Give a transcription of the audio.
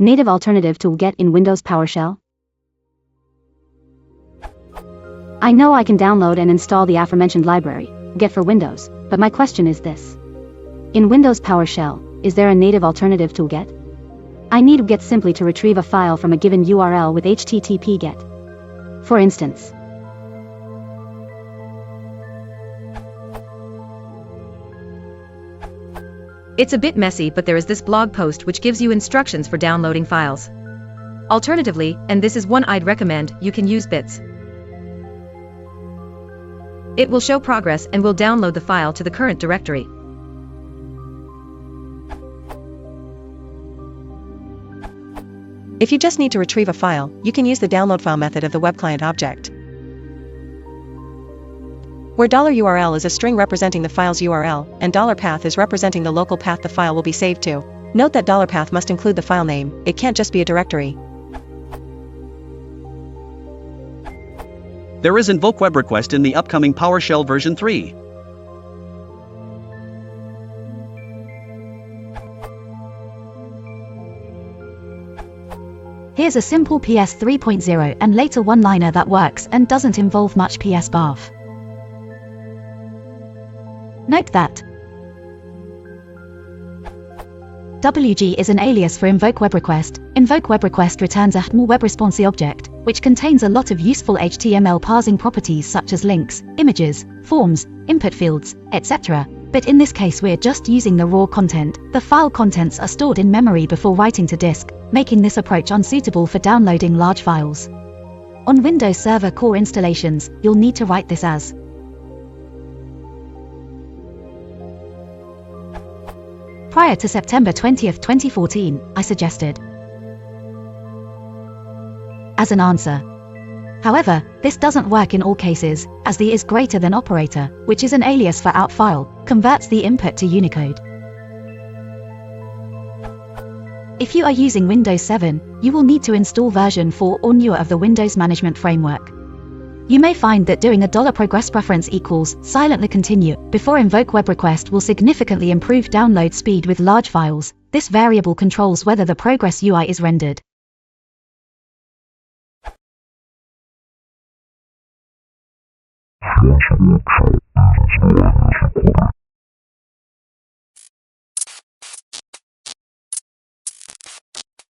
Native alternative to Wget in Windows PowerShell? I know I can download and install the aforementioned library, Wget for Windows, but my question is this. In Windows PowerShell, is there a native alternative to Wget? I need Wget simply to retrieve a file from a given URL with HTTP GET. For instance, it's a bit messy, but there is this blog post which gives you instructions for downloading files. Alternatively, and this is one I'd recommend, you can use bits. It will show progress and will download the file to the current directory. If you just need to retrieve a file, you can use the download file method of the web client object, where $URL is a string representing the file's URL, and $path is representing the local path the file will be saved to. Note that $path must include the file name, it can't just be a directory. There is invoke web request in the upcoming PowerShell version 3. Here's a simple PS 3.0 and later one-liner that works and doesn't involve much PS barf. Note that WG is an alias for invoke web request. Invoke web request returns a HTML web response object, which contains a lot of useful HTML parsing properties such as links, images, forms, input fields, etc. But in this case we're just using the raw content. The file contents are stored in memory before writing to disk, making this approach unsuitable for downloading large files. On Windows Server Core installations, you'll need to write this as prior to September 20, 2014, I suggested as an answer. However, this doesn't work in all cases, as the is greater than operator, which is an alias for out file, converts the input to Unicode. If you are using Windows 7, you will need to install version 4 or newer of the Windows Management Framework. You may find that doing a $progress preference equals silently continue before invoke web request will significantly improve download speed with large files. This variable controls whether the progress UI is rendered. This website uses